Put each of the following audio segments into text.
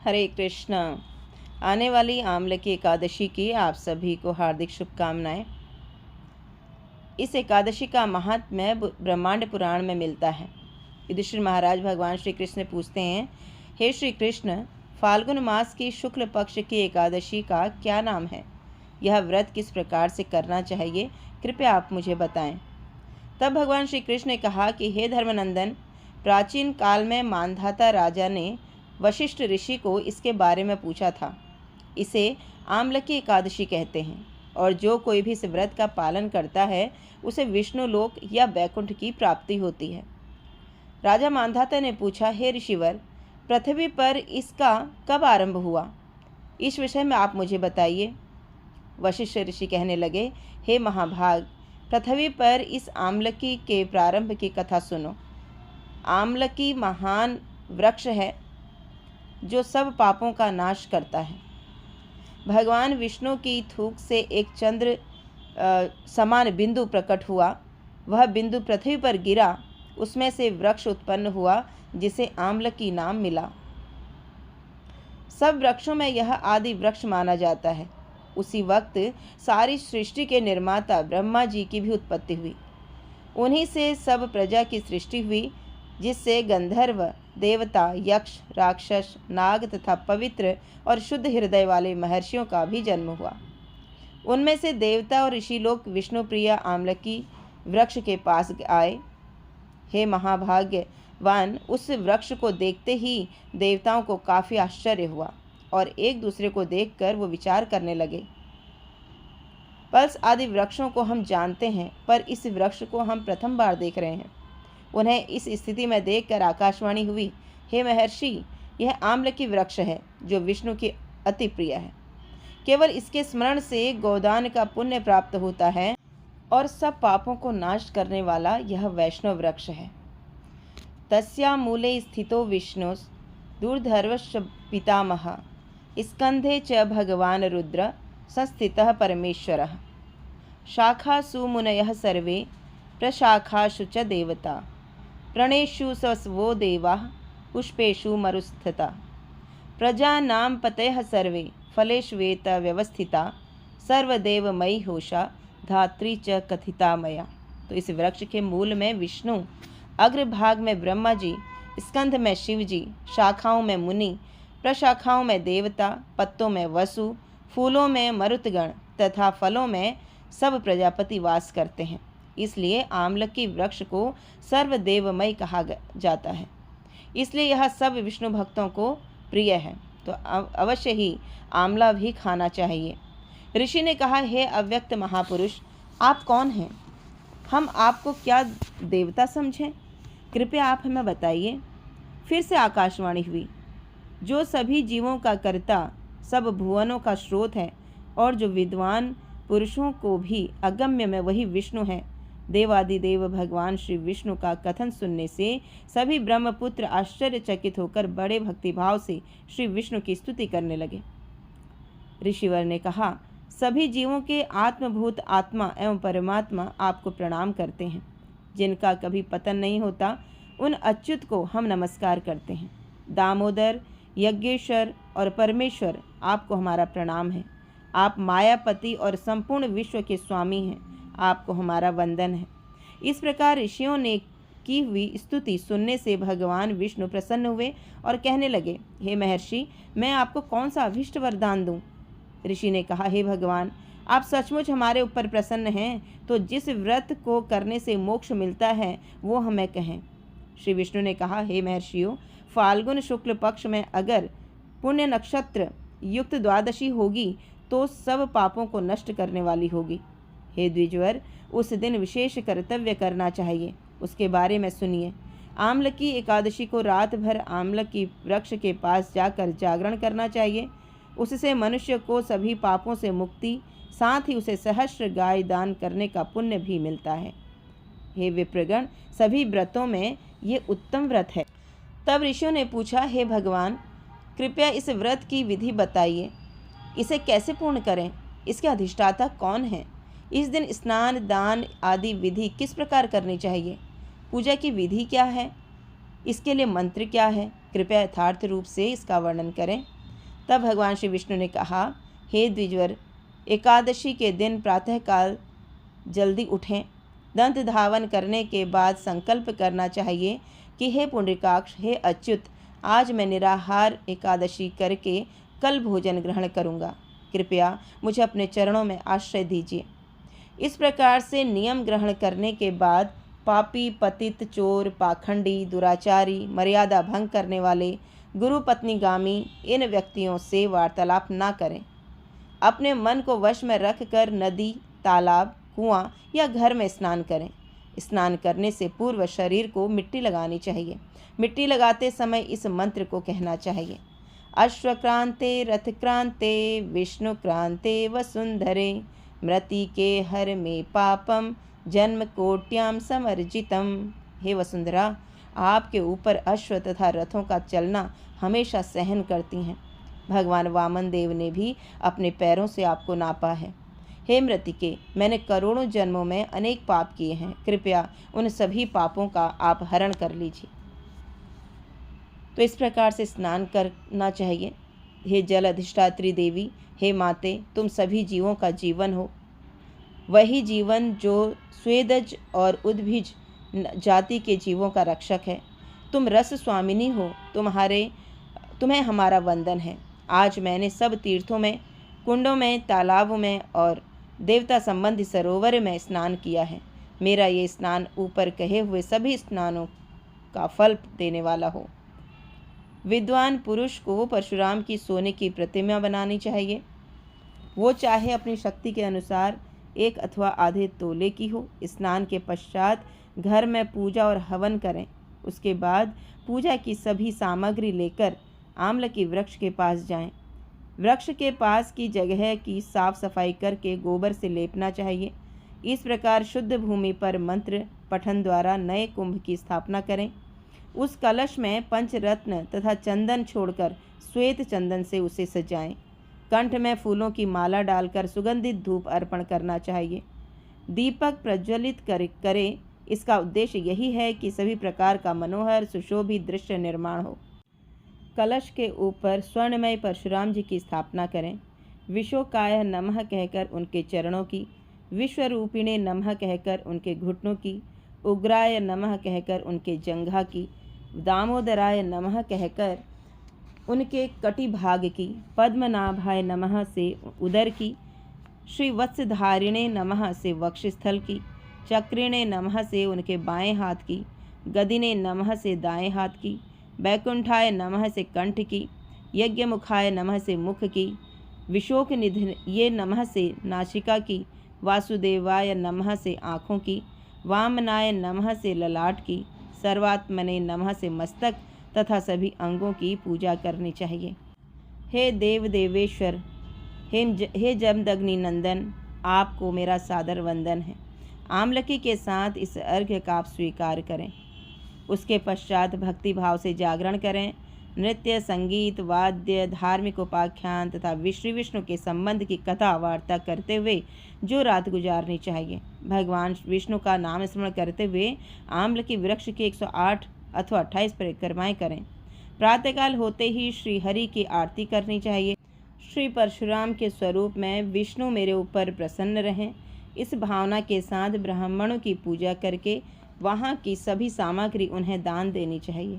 हरे कृष्ण। आने वाली आमले की एकादशी की आप सभी को हार्दिक शुभकामनाएं। इस एकादशी का महात्म्य ब्रह्मांड पुराण में मिलता है। युधिष्ठिर महाराज भगवान श्री कृष्ण पूछते हैं, हे श्री कृष्ण, फाल्गुन मास की शुक्ल पक्ष की एकादशी का क्या नाम है? यह व्रत किस प्रकार से करना चाहिए, कृपया आप मुझे बताएं। तब भगवान श्री कृष्ण ने कहा कि हे धर्मनंदन, प्राचीन काल में मानधाता राजा ने वशिष्ठ ऋषि को इसके बारे में पूछा था। इसे आम्ल की एकादशी कहते हैं और जो कोई भी इस व्रत का पालन करता है उसे विष्णु लोक या वैकुंठ की प्राप्ति होती है। राजा मानधाता ने पूछा, हे ऋषिवर, पृथ्वी पर इसका कब आरंभ हुआ? इस विषय में आप मुझे बताइए। वशिष्ठ ऋषि कहने लगे, हे महाभाग, पृथ्वी पर इस आम्लकी के प्रारंभ की कथा सुनो। आम्लकी महान वृक्ष है जो सब पापों का नाश करता है। भगवान विष्णु की थूक से एक चंद्र समान बिंदु प्रकट हुआ। वह बिंदु पृथ्वी पर गिरा, उसमें से वृक्ष उत्पन्न हुआ जिसे आम्लकी नाम मिला। सब वृक्षों में यह आदि वृक्ष माना जाता है। उसी वक्त सारी सृष्टि के निर्माता ब्रह्मा जी की भी उत्पत्ति हुई। उन्हीं से सब प्रजा की सृष्टि हुई, जिससे गंधर्व, देवता, यक्ष, राक्षस, नाग तथा पवित्र और शुद्ध हृदय वाले महर्षियों का भी जन्म हुआ। उनमें से देवता और ऋषि लोग विष्णु प्रिय आम्लकी वृक्ष के पास आए। हे महाभाग्यवान, उस वृक्ष को देखते ही देवताओं को काफ़ी आश्चर्य हुआ और एक दूसरे को देखकर वो विचार करने लगे, पल्स आदि वृक्षों को हम जानते हैं, पर इस वृक्ष को हम प्रथम बार देख रहे हैं। उन्हें इस स्थिति में देखकर आकाशवाणी हुई, हे महर्षि, यह आम्लकी वृक्ष है जो विष्णु की अति प्रिय है। केवल इसके स्मरण से गोदान का पुण्य प्राप्त होता है और सब पापों को नाश करने वाला यह वैष्णव वृक्ष है। तस्या मूले स्थितो विष्णु दूर्धर्वश्च पितामह, स्कंधे च भगवान रुद्र संस्थितः परमेश्वरः। शाखासु मुनयः सर्वे प्रशाखासु च देवता, प्रणेषु स्वो देवाः पुष्पेषु मरुस्थिता, प्रजानां पतयः सर्वे फलेष्वेत व्यवस्थिता, सर्वदेवमयी होषा धात्री च कथिता मया। तो इस वृक्ष के मूल में विष्णु, अग्रभाग में ब्रह्मा जी, स्कंध में शिव जी, शाखाओं में मुनि, प्रशाखाओं में देवता, पत्तों में वसु, फूलों में मरुतगण तथा फलों में सब प्रजापति वास करते हैं। इसलिए आम्लकी वृक्ष को सर्वदेवमय कहा जाता है। इसलिए यह सब विष्णु भक्तों को प्रिय है, तो अवश्य ही आंवला भी खाना चाहिए। ऋषि ने कहा, हे अव्यक्त महापुरुष, आप कौन हैं? हम आपको क्या देवता समझें? कृपया आप हमें बताइए। फिर से आकाशवाणी हुई, जो सभी जीवों का कर्ता, सब भुवनों का स्रोत है और जो विद्वान पुरुषों को भी अगम्य में वही विष्णु है। देवादिदेव भगवान श्री विष्णु का कथन सुनने से सभी ब्रह्मपुत्र आश्चर्यचकित होकर बड़े भक्तिभाव से श्री विष्णु की स्तुति करने लगे। ऋषिवर ने कहा, सभी जीवों के आत्मभूत आत्मा एवं परमात्मा आपको प्रणाम करते हैं। जिनका कभी पतन नहीं होता, उन अच्युत को हम नमस्कार करते हैं। दामोदर, यज्ञेश्वर और परमेश्वर, आपको हमारा प्रणाम है। आप मायापति और संपूर्ण विश्व के स्वामी हैं, आपको हमारा वंदन है। इस प्रकार ऋषियों ने की हुई स्तुति सुनने से भगवान विष्णु प्रसन्न हुए और कहने लगे, हे महर्षि, मैं आपको कौन सा अभीष्ट वरदान दूं? ऋषि ने कहा, हे भगवान, आप सचमुच हमारे ऊपर प्रसन्न हैं, तो जिस व्रत को करने से मोक्ष मिलता है वो हमें कहें। श्री विष्णु ने कहा, हे महर्षियों, फाल्गुन शुक्ल पक्ष में अगर पुण्य नक्षत्र युक्त द्वादशी होगी तो सब पापों को नष्ट करने वाली होगी। हे द्विजवर, उस दिन विशेष कर्तव्य करना चाहिए, उसके बारे में सुनिए। आम्लकी एकादशी को रात भर आम्लकी वृक्ष के पास जाकर जागरण करना चाहिए। उससे मनुष्य को सभी पापों से मुक्ति, साथ ही उसे सहस्र गाय दान करने का पुण्य भी मिलता है। हे विप्रगण, सभी व्रतों में ये उत्तम व्रत है। तब ऋषियों ने पूछा, हे भगवान, कृपया इस व्रत की विधि बताइए। इसे कैसे पूर्ण करें? इसके अधिष्ठाता कौन है? इस दिन स्नान, दान आदि विधि किस प्रकार करनी चाहिए? पूजा की विधि क्या है? इसके लिए मंत्र क्या है? कृपया यथार्थ रूप से इसका वर्णन करें। तब भगवान श्री विष्णु ने कहा, हे द्विजवर, एकादशी के दिन प्रातःकाल जल्दी उठें। दंत धावन करने के बाद संकल्प करना चाहिए कि हे पुंडरीकाक्ष, हे अच्युत, आज मैं निराहार एकादशी करके कल भोजन ग्रहण करूँगा। कृपया मुझे अपने चरणों में आश्रय दीजिए। इस प्रकार से नियम ग्रहण करने के बाद पापी, पतित, चोर, पाखंडी, दुराचारी, मर्यादा भंग करने वाले, गुरु पत्नीगामी इन व्यक्तियों से वार्तालाप ना करें। अपने मन को वश में रखकर नदी, तालाब, कुआं या घर में स्नान करें। स्नान करने से पूर्व शरीर को मिट्टी लगानी चाहिए। मिट्टी लगाते समय इस मंत्र को कहना चाहिए, अश्वक्रांते रथक्रांते विष्णुक्रांते वसुंधरे मृति के हर में पापम जन्म कोट्याम समर्जितम। हे वसुंधरा, आपके ऊपर अश्व तथा रथों का चलना हमेशा सहन करती हैं। भगवान वामन देव ने भी अपने पैरों से आपको नापा है। हे मृतिके, मैंने करोड़ों जन्मों में अनेक पाप किए हैं। कृपया उन सभी पापों का आप हरण कर लीजिए। तो इस प्रकार से स्नान करना चाहिए। हे जल अधिष्ठात्री देवी, हे माते, तुम सभी जीवों का जीवन हो। वही जीवन जो स्वेदज और उद्भिज जाति के जीवों का रक्षक है। तुम रस स्वामिनी हो। तुम्हें हमारा वंदन है। आज मैंने सब तीर्थों में, कुंडों में, तालाबों में और देवता संबंधी सरोवर में स्नान किया है। मेरा ये स्नान ऊपर कहे हुए सभी स्नानों का फल देने वाला हो। विद्वान पुरुष को परशुराम की सोने की प्रतिमा बनानी चाहिए। वो चाहे अपनी शक्ति के अनुसार 1 अथवा आधे तोले की हो। स्नान के पश्चात घर में पूजा और हवन करें। उसके बाद पूजा की सभी सामग्री लेकर आम्ल की वृक्ष के पास जाएं। वृक्ष के पास की जगह की साफ सफाई करके गोबर से लेपना चाहिए। इस प्रकार शुद्ध भूमि पर मंत्र पठन द्वारा नए कुंभ की स्थापना करें। उस कलश में पंचरत्न तथा चंदन छोड़कर श्वेत चंदन से उसे सजाएं। कंठ में फूलों की माला डालकर सुगंधित धूप अर्पण करना चाहिए। दीपक प्रज्वलित करें। इसका उद्देश्य यही है कि सभी प्रकार का मनोहर सुशोभित दृश्य निर्माण हो। कलश के ऊपर स्वर्णमय परशुराम जी की स्थापना करें। विशोकाय नमः कहकर उनके चरणों की, विश्वरूपिणे नमः कहकर उनके घुटनों की, उग्राय नमः कहकर उनके जंघा की, दामोदराय नमः कहकर उनके कटिभाग की, पद्मनाभाय नमः से उदर की, श्री वत्सधारिणे नमः से वक्षस्थल की, चक्रिणे नमः से उनके बाएं हाथ की, गदिने नमः से दाएं हाथ की, बैकुंठाय नमः से कंठ की, यज्ञमुखाय नमः से मुख की, विशोक निधये नमः से नासिका की, वासुदेवाय नमः से आँखों की, वामनाय नमः से ललाट की, सर्वात्मने नमः से मस्तक तथा सभी अंगों की पूजा करनी चाहिए। हे देव देवेश्वर, हे जमदग्नि नंदन, आपको मेरा सादर वंदन है। आमलकी के साथ इस अर्घ्य का आप स्वीकार करें। उसके पश्चात भक्ति भाव से जागरण करें। नृत्य, संगीत, वाद्य, धार्मिक उपाख्यान तथा विष्णु के संबंध की कथा वार्ता करते हुए जो रात गुजारनी चाहिए। भगवान विष्णु का नाम स्मरण करते हुए आम्ल के वृक्ष की 108 अथवा 28 परिक्रमाएं करें। प्रातःकाल होते ही श्री हरि की आरती करनी चाहिए। श्री परशुराम के स्वरूप में विष्णु मेरे ऊपर प्रसन्न रहें, इस भावना के साथ ब्राह्मणों की पूजा करके वहाँ की सभी सामग्री उन्हें दान देनी चाहिए।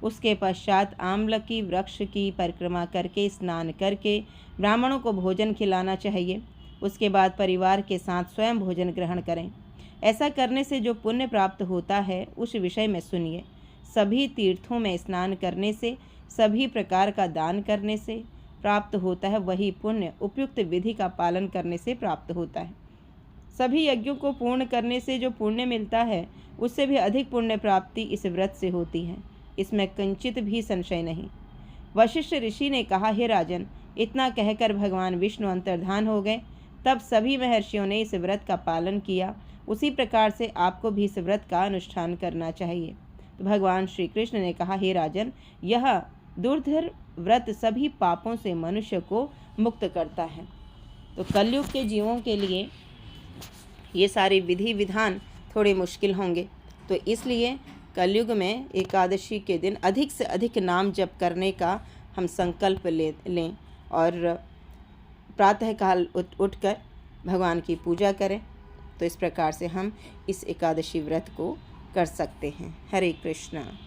उसके पश्चात आम्लकी वृक्ष की परिक्रमा करके स्नान करके ब्राह्मणों को भोजन खिलाना चाहिए। उसके बाद परिवार के साथ स्वयं भोजन ग्रहण करें। ऐसा करने से जो पुण्य प्राप्त होता है उस विषय में सुनिए। सभी तीर्थों में स्नान करने से, सभी प्रकार का दान करने से प्राप्त होता है वही पुण्य उपयुक्त विधि का पालन करने से प्राप्त होता है। सभी यज्ञों को पूर्ण करने से जो पुण्य मिलता है उससे भी अधिक पुण्य प्राप्ति इस व्रत से होती है, इसमें किंचित भी संशय नहीं। वशिष्ठ ऋषि ने कहा, हे राजन, इतना कहकर भगवान विष्णु अंतर्धान हो गए। तब सभी महर्षियों ने इस व्रत का पालन किया। उसी प्रकार से आपको भी इस व्रत का अनुष्ठान करना चाहिए। तो भगवान श्री कृष्ण ने कहा, हे राजन, यह दुर्धर व्रत सभी पापों से मनुष्य को मुक्त करता है। तो कलयुग के जीवों के लिए ये सारे विधि विधान थोड़े मुश्किल होंगे, तो इसलिए कलयुग में एकादशी के दिन अधिक से अधिक नाम जप करने का हम संकल्प लें और प्रातःकाल उठकर भगवान की पूजा करें। तो इस प्रकार से हम इस एकादशी व्रत को कर सकते हैं। हरे कृष्णा।